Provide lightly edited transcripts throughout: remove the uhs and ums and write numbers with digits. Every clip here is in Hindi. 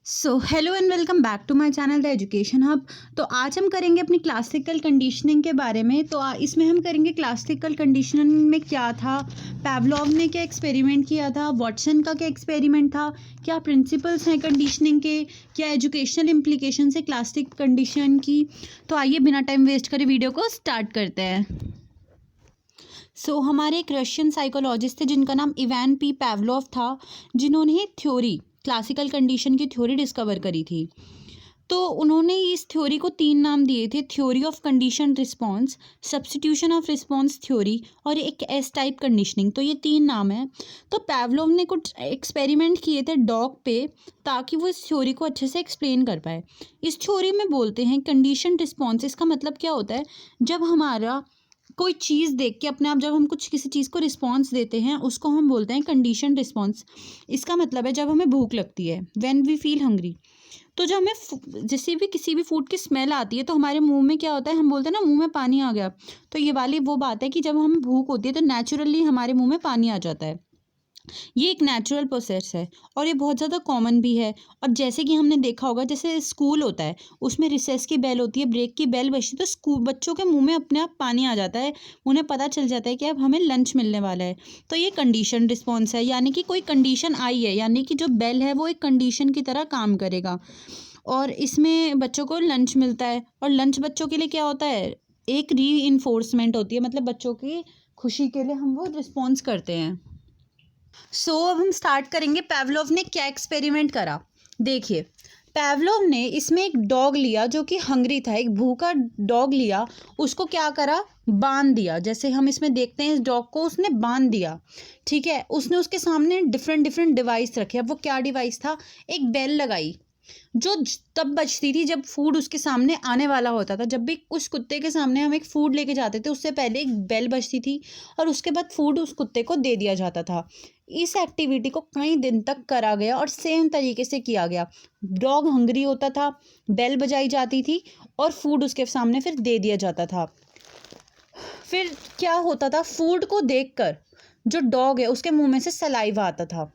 So hello and welcome back to my channel the education hub. तो आज हम करेंगे अपनी क्लासिकल कंडीशनिंग के बारे में। तो इसमें हम करेंगे क्लासिकल कंडीशनिंग में क्या था, पैवलोव ने क्या एक्सपेरिमेंट किया था, वॉटसन का क्या एक्सपेरिमेंट था, क्या प्रिंसिपल्स हैं कंडीशनिंग के, क्या एजुकेशनल इम्प्लीकेशंस है क्लासिक कंडीशन की। तो आइए बिना टाइम वेस्ट करे वीडियो को स्टार्ट करते हैं। हमारे एक रशियन साइकोलॉजिस्ट थे जिनका नाम इवान पी पैवलोव था, जिन्होंने थ्योरी क्लासिकल कंडीशन की थ्योरी डिस्कवर करी थी। तो उन्होंने इस थ्योरी को 3 नाम दिए थे: theory of condition response, substitution of response theory और एक एस टाइप कंडीशनिंग। तो ये 3 नाम हैं। तो पैवलोव ने कुछ एक्सपेरिमेंट किए थे डॉग पे ताकि वो इस थ्योरी को अच्छे से एक्सप्लेन कर पाए। इस थ्योरी में बोलते हैं कंडीशन रिस्पॉन्स, इसका मतलब क्या होता है, जब हमारा कोई चीज़ देख के अपने आप जब हम कुछ किसी चीज़ को रिस्पॉन्स देते हैं उसको हम बोलते हैं कंडीशन रिस्पॉन्स। इसका मतलब है जब हमें भूख लगती है, व्हेन वी फील हंग्री, तो जब हमें जैसे भी किसी भी फूड की स्मेल आती है तो हमारे मुंह में क्या होता है, हम बोलते हैं ना मुंह में पानी आ गया। तो ये वाली वो बात है कि जब हमें भूख होती है तो नेचुरली हमारे मुंह में पानी आ जाता है। ये एक नेचुरल प्रोसेस है और ये बहुत ज़्यादा कॉमन भी है। और जैसे कि हमने देखा होगा, जैसे स्कूल होता है उसमें रिसेस की बेल होती है, ब्रेक की बेल बजती है तो स्कूल बच्चों के मुंह में अपने आप पानी आ जाता है, उन्हें पता चल जाता है कि अब हमें लंच मिलने वाला है। तो ये कंडीशन रिस्पॉन्स है, यानी कि कोई कंडीशन आई है, यानी कि जो बेल है वो एक कंडीशन की तरह काम करेगा और इसमें बच्चों को लंच मिलता है। और लंच बच्चों के लिए क्या होता है, एक री इन्फोर्समेंट होती है, मतलब बच्चों की खुशी के लिए हम वो रिस्पॉन्स करते हैं। अब हम स्टार्ट करेंगे पैवलोव ने क्या एक्सपेरिमेंट करा। देखिए, पैवलोव ने इसमें एक डॉग लिया जो कि हंग्री था, एक भूखा डॉग लिया, उसको क्या करा, बांध दिया। जैसे हम इसमें देखते हैं इस डॉग को उसने बांध दिया, ठीक है। उसने उसके सामने डिफरेंट डिफरेंट डिवाइस रखे। अब वो क्या डिवाइस था, एक बेल लगाई जो तब बजती थी जब फूड उसके सामने आने वाला होता था। जब भी उस कुत्ते के सामने हम एक फूड लेके जाते थे उससे पहले एक बेल बजती थी और उसके बाद फूड उस कुत्ते को दे दिया जाता था। इस एक्टिविटी को कई दिन तक करा गया और सेम तरीके से किया गया। डॉग हंग्री होता था, बेल बजाई जाती थी और फूड उसके सामने फिर दे दिया जाता था। फिर क्या होता था, फूड को देखकर जो डॉग है उसके मुंह में से सलाइवा आता था,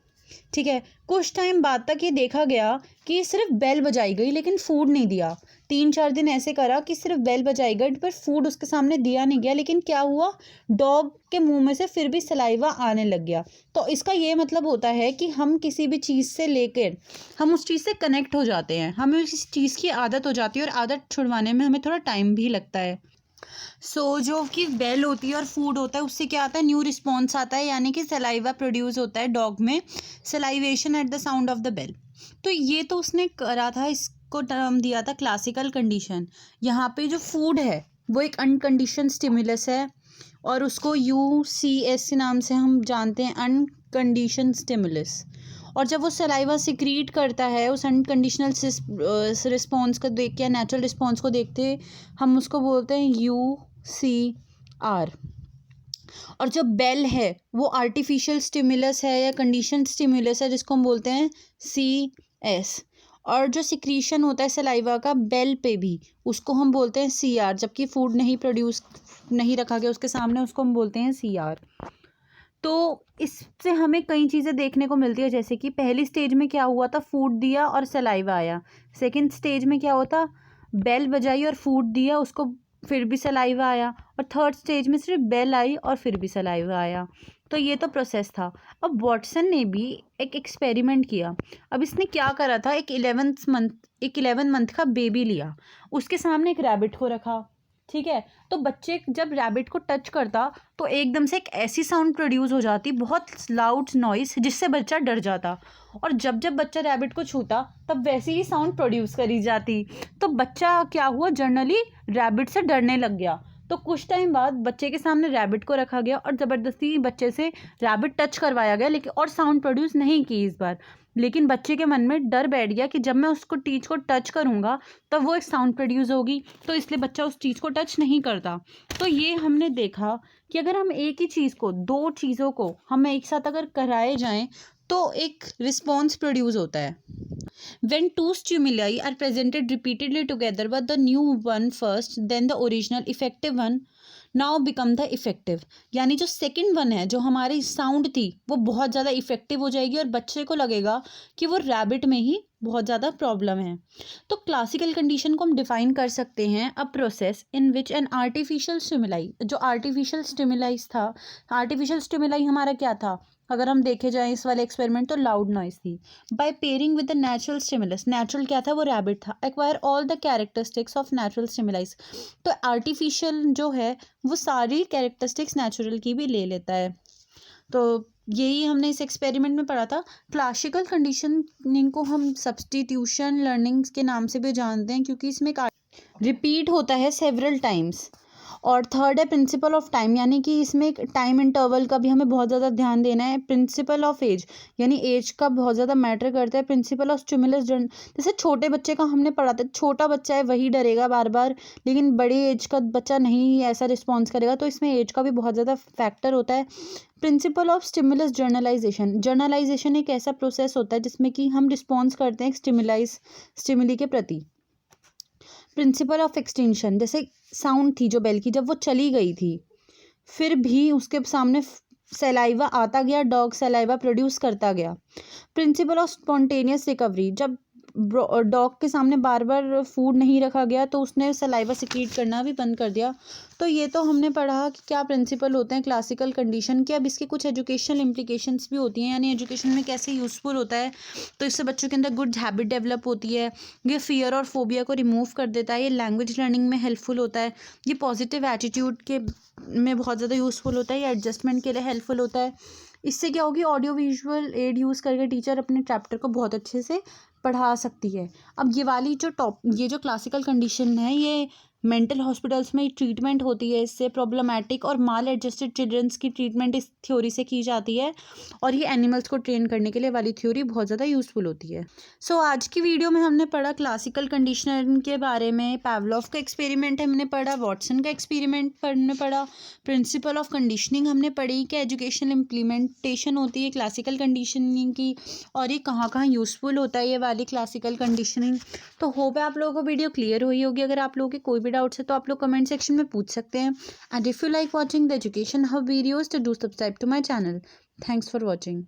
ठीक है। कुछ टाइम बाद तक ये देखा गया कि सिर्फ बेल बजाई गई लेकिन फूड नहीं दिया। 3-4 दिन ऐसे करा कि सिर्फ बेल बजाई गई पर फूड उसके सामने दिया नहीं गया, लेकिन क्या हुआ, डॉग के मुंह में से फिर भी सलाइवा आने लग गया। तो इसका ये मतलब होता है कि हम किसी भी चीज़ से लेकर हम उस चीज़ से कनेक्ट हो जाते हैं, हमें उस चीज़ की आदत हो जाती है और आदत छुड़वाने में हमें थोड़ा टाइम भी लगता है। जो कि बेल होती है और फूड होता है उससे क्या आता है, न्यू रिस्पॉन्स आता है, यानी कि सलाइवा प्रोड्यूस होता है डॉग में, salivation at the sound of the bell. तो ये तो उसने करा था, इसको टर्म दिया था क्लासिकल कंडीशन। यहाँ पे जो फूड है वो एक अनकंडीशन स्टिमुलस है और उसको UCS नाम से हम जानते हैं, अनकंडीशन स्टिमुलस। और जब वो सलाइवा सिक्रीट करता है उस अनकंडीशनल रिस्पॉन्स को देख के, नेचुरल रिस्पॉन्स को देखते हम उसको बोलते हैं UCR। और जो बेल है वो आर्टिफिशियल स्टिमुलस है या कंडीशन स्टिमुलस है जिसको हम बोलते हैं CS। और जो सिक्रीशन होता है सलाइवा का बेल पे भी, उसको हम बोलते हैं CR। जबकि फूड नहीं रखा गया उसके सामने, उसको हम बोलते हैं CR। तो इससे हमें कई चीज़ें देखने को मिलती है, जैसे कि पहली स्टेज में क्या हुआ था, फूड दिया और सलाइवा आया। सेकंड स्टेज में क्या होता, बेल बजाई और फूड दिया, उसको फिर भी सलाइवा आया। और थर्ड स्टेज में सिर्फ बेल आई और फिर भी सलाइवा आया। तो ये तो प्रोसेस था। अब वॉटसन ने भी एक एक्सपेरिमेंट किया। अब इसने क्या करा था, एक 11 मंथ का बेबी लिया, उसके सामने एक रैबिट को रखा, ठीक है। तो बच्चे जब रैबिट को टच करता तो एकदम से एक ऐसी साउंड प्रोड्यूस हो जाती, बहुत लाउड नॉइस, जिससे बच्चा डर जाता। और जब जब बच्चा रैबिट को छूता तब वैसी ही साउंड प्रोड्यूस करी जाती। तो बच्चा क्या हुआ, जनरली रैबिट से डरने लग गया। तो कुछ टाइम बाद बच्चे के सामने रैबिट को रखा गया और ज़बरदस्ती बच्चे से रैबिट टच करवाया गया, लेकिन और साउंड प्रोड्यूस नहीं की इस बार। लेकिन बच्चे के मन में डर बैठ गया कि जब मैं उसको चीज़ को टच करूँगा तब वो एक साउंड प्रोड्यूस होगी, तो इसलिए बच्चा उस चीज़ को टच नहीं करता। तो ये हमने देखा कि अगर हम एक ही चीज़ को, दो चीज़ों को हम एक साथ अगर कराए जाएं तो एक रिस्पॉन्स प्रोड्यूस होता है। When two stimuli are presented repeatedly together, but the new one first, then the original effective one now become the effective, यानी जो सेकंड वन है, जो हमारी साउंड थी वो बहुत ज़्यादा इफेक्टिव हो जाएगी और बच्चे को लगेगा कि वो रैबिट में ही बहुत ज़्यादा प्रॉब्लम है। तो क्लासिकल कंडीशन को हम डिफाइन कर सकते हैं a process in which an artificial stimuli, जो आर्टिफिशियल स्टिमुलाइज था, आर्टिफिशियल स्टिमुलाई हमारा क्या था, अगर हम देखे जाएं इस वाले एक्सपेरिमेंट तो लाउड नॉइज थी। By pairing with the natural stimulus, natural क्या था, वो रैबिट था, acquire all the characteristics of natural stimuli. तो आर्टिफिशियल जो है वो सारी कैरेक्टरिस्टिक्स नेचुरल की भी ले लेता है। तो यही हमने इस एक्सपेरिमेंट में पढ़ा था। क्लासिकल कंडीशनिंग को हम सब्स्टिट्यूशन लर्निंग के नाम से भी जानते हैं, क्योंकि इसमें एक रिपीट होता है सेवरल टाइम्स। और थर्ड है प्रिंसिपल ऑफ टाइम, यानी कि इसमें एक टाइम इंटरवल का भी हमें बहुत ज़्यादा ध्यान देना है। प्रिंसिपल ऑफ एज, यानी एज का बहुत ज़्यादा मैटर करता है। प्रिंसिपल ऑफ स्टिमुलस, जैसे छोटे बच्चे का हमने पढ़ा था, छोटा बच्चा है वही डरेगा बार बार, लेकिन बड़ी एज का बच्चा नहीं ऐसा रिस्पॉन्स करेगा, तो इसमें एज का भी बहुत ज़्यादा फैक्टर होता है। Principle of stimulus journalisation, journalisation एक ऐसा प्रोसेस होता है जिसमें कि हम रिस्पॉन्स करते हैं स्टिमुली के प्रति। प्रिंसिपल ऑफ एक्सटेंशन, जैसे साउंड थी जो बेल की, जब वो चली गई थी फिर भी उसके सामने सलाइवा आता गया, डॉग सलाइवा प्रोड्यूस करता गया। प्रिंसिपल ऑफ स्पॉन्टेनियस रिकवरी, जब डॉग के सामने बार बार फूड नहीं रखा गया तो उसने सलाइवा सिक्रीट करना भी बंद कर दिया। तो ये तो हमने पढ़ा कि क्या प्रिंसिपल होते हैं क्लासिकल कंडीशन के। अब इसके कुछ एजुकेशनल इम्प्लीकेशंस भी होती हैं, यानी एजुकेशन में कैसे यूज़फुल होता है। तो इससे बच्चों के अंदर गुड हैबिट डेवलप होती है, ये फियर और फोबिया को रिमूव कर देता है, ये लैंग्वेज लर्निंग में हेल्पफुल होता है, ये पॉजिटिव एटीट्यूड के में बहुत ज़्यादा यूज़फुल होता है, ये एडजस्टमेंट के लिए हेल्पफुल होता है। इससे क्या होगी, ऑडियो विजुअल एड यूज़ करके टीचर अपने चैप्टर को बहुत अच्छे से पढ़ा सकती है। अब ये जो क्लासिकल कंडीशन है, ये मेंटल हॉस्पिटल्स में ट्रीटमेंट होती है, इससे प्रॉब्लमैटिक और माल एडजस्टेड चिल्ड्रंस की ट्रीटमेंट इस थ्योरी से की जाती है, और ये एनिमल्स को ट्रेन करने के लिए वाली थ्योरी बहुत ज़्यादा यूज़फुल होती है। सो आज की वीडियो में हमने पढ़ा क्लासिकल कंडीशनर के बारे में, पावलोव का एक्सपेरिमेंट हमने पढ़ा, वॉटसन का एक्सपेरिमेंट हमने पढ़ा, प्रिंसिपल ऑफ कंडीशनिंग हमने पढ़ी, कि एजुकेशनल इम्प्लीमेंटेशन होती है क्लासिकल कंडीशनिंग की, और ये कहाँ कहाँ यूज़फुल होता है ये वाली क्लासिकल कंडीशनिंग। तो होप है आप लोगों को वीडियो क्लियर हुई होगी। अगर आप लोगों के कोई भी डाउट्स है तो आप लोग कमेंट सेक्शन में पूछ सकते हैं। And if you like watching the education hub videos, तो do subscribe to my channel. Thanks for watching.